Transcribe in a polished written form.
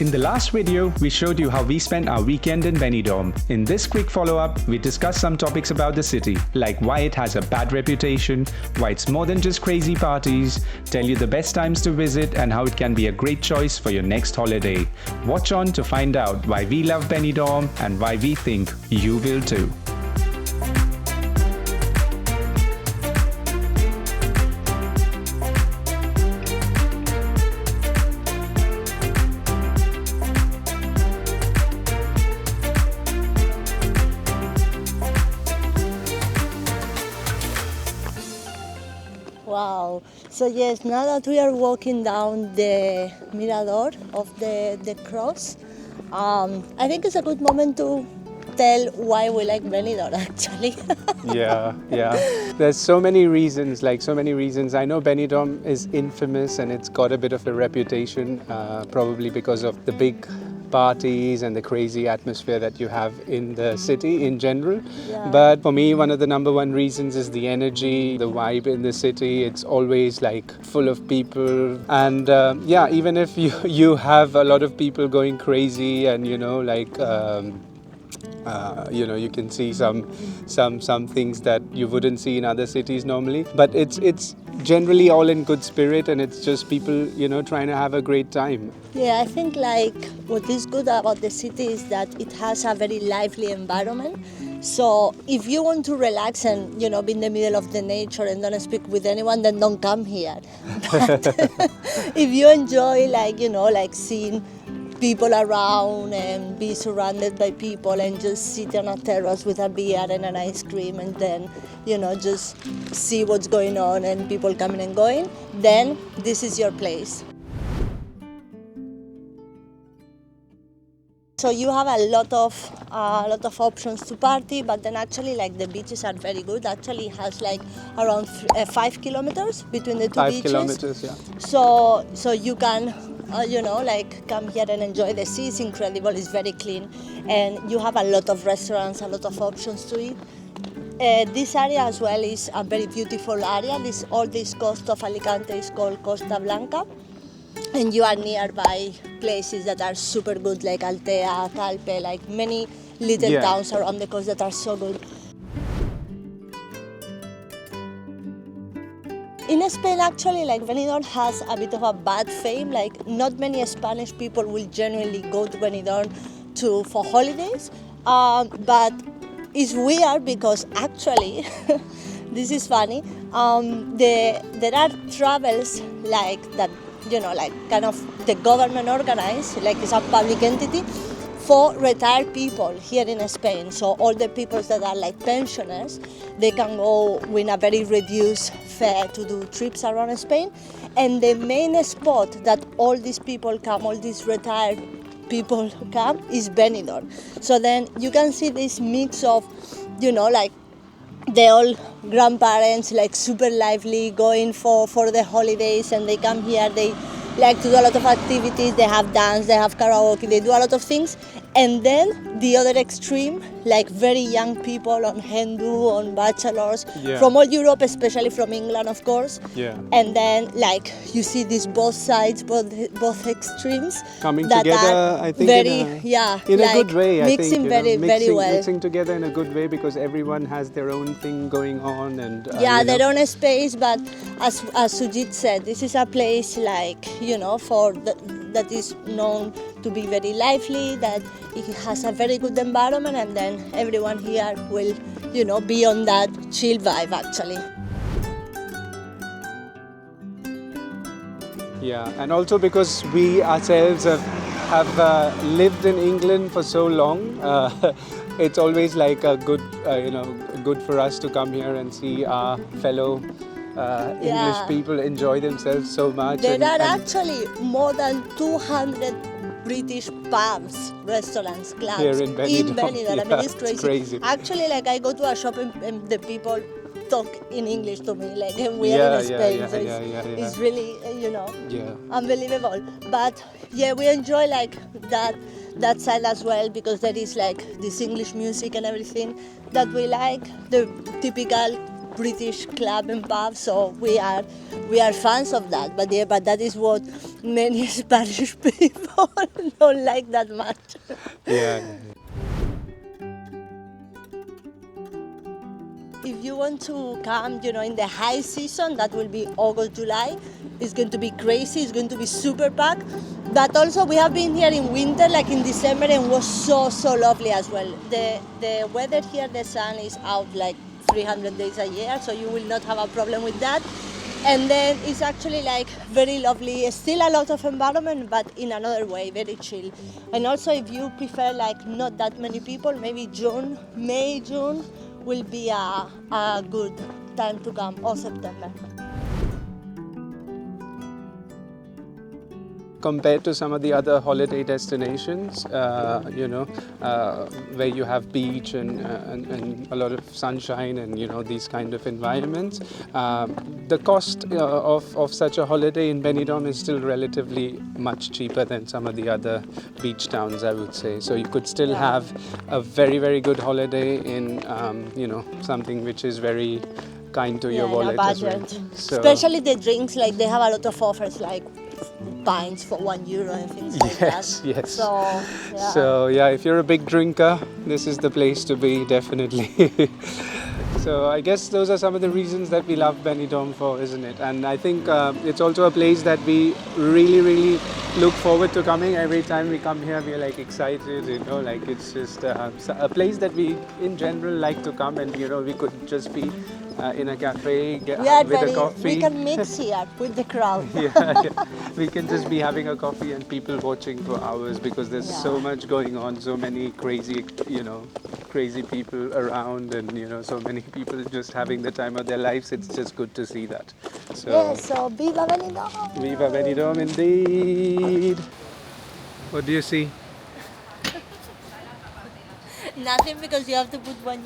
In the last video, we showed you how we spent our weekend in Benidorm. In this quick follow-up, we discussed some topics about the city, like why it has a bad reputation, why it's more than just crazy parties, tell you the best times to visit and how it can be a great choice for your next holiday. Watch on to find out why we love Benidorm and why we think you will too. Wow. So yes, now that we are walking down the mirador of the cross, I think it's a good moment to tell why we like Benidorm actually. Yeah. There's so many reasons. I know Benidorm is infamous and it's got a bit of a reputation, probably because of the big parties and the crazy atmosphere that you have in the city in general. Yeah. But for me, one of the number one reasons is the energy, the vibe in the city. It's always like full of people. And even if you have a lot of people going crazy and you can see some things that you wouldn't see in other cities normally. But it's generally all in good spirit and it's just people, trying to have a great time. Yeah, I think what is good about the city is that it has a very lively environment. So if you want to relax and be in the middle of the nature and don't speak with anyone, then don't come here. But if you enjoy seeing people around and be surrounded by people and just sit on a terrace with a beer and an ice cream and then just see what's going on and people coming and going, then this is your place. So you have a lot of options to party, but then actually the beaches are very good. Actually it has around 5 kilometers between the two 5 beaches. kilometers, yeah. So you can come here and enjoy the sea. It's incredible, it's very clean, and you have a lot of restaurants, a lot of options to eat. This area as well is a very beautiful area. All this coast of Alicante is called Costa Blanca, and you are nearby places that are super good, like Altea, Calpe, many little towns around the coast that are so good. In Spain, actually, Benidorm has a bit of a bad fame. Not many Spanish people will genuinely go to Benidorm for holidays. But it's weird because actually, this is funny. There are travels that kind of the government organized, it's a public entity for retired people here in Spain. So all the people that are pensioners, they can go with a very reduced fare to do trips around Spain. And the main spot that all these people come, all these retired people come, is Benidorm. So then you can see this mix of, the old grandparents, super lively, going for the holidays, and they come here, they like to do a lot of activities, they have dance, they have karaoke, they do a lot of things. And then the other extreme, very young people on Hindu, on bachelors, from all Europe, especially from England, of course. Yeah. And then you see these both sides, both extremes Coming that together, are I think, very, in a good way. Mixing very well. Mixing together in a good way because everyone has their own thing going on and their own space. But as Sujit said, this is a place that is known to be very lively, that it has a very good environment, and then everyone here will, be on that chill vibe actually. Yeah, and also because we ourselves have lived in England for so long, it's always good for us to come here and see our fellow English people enjoy themselves so much. There are actually more than 200 British pubs, restaurants, clubs here in Benidorm. Yeah, I mean, it's crazy. It's crazy. Actually, I go to a shop and the people talk in English to me, and we are in Spain, so it's really, unbelievable. But we enjoy that side as well, because there is this English music and everything that we like, the typical British club and pub, so we are fans of that. But yeah, but that is what many Spanish people don't like that much. Yeah. If you want to come, in the high season, that will be August, July. It's going to be crazy. It's going to be super packed. But also, we have been here in winter, like in December, and was so lovely as well. The weather here, the sun is out like 300 days a year, so you will not have a problem with that. And then it's actually like very lovely. Still a lot of environment, but in another way, very chill. And also, if you prefer like not that many people, maybe May, June will be a good time to come, or September. Compared to some of the other holiday destinations, where you have beach and a lot of sunshine and these kind of environments, the cost of such a holiday in Benidorm is still relatively much cheaper than some of the other beach towns, I would say. So you could still have a very good holiday in something which is very kind to your wallet as well. So, especially the drinks, like they have a lot of offers, like pints for €1 and things like that. Yes. So yeah, if you're a big drinker, this is the place to be, definitely. So I guess those are some of the reasons that we love Benidorm for, isn't it? And I think it's also a place that we really look forward to coming. Every time we come here, we're like excited, like it's just a place that we in general like to come, and we could just be in a cafe with a coffee. We can mix here with the crowd. yeah. We can just be having a coffee and people watching for hours, because there's so much going on, so many crazy people around, and so many people just having the time of their lives. It's just good to see that. So Viva Benidorm! Viva Benidorm indeed! What do you see? Nothing, because you have to put €1.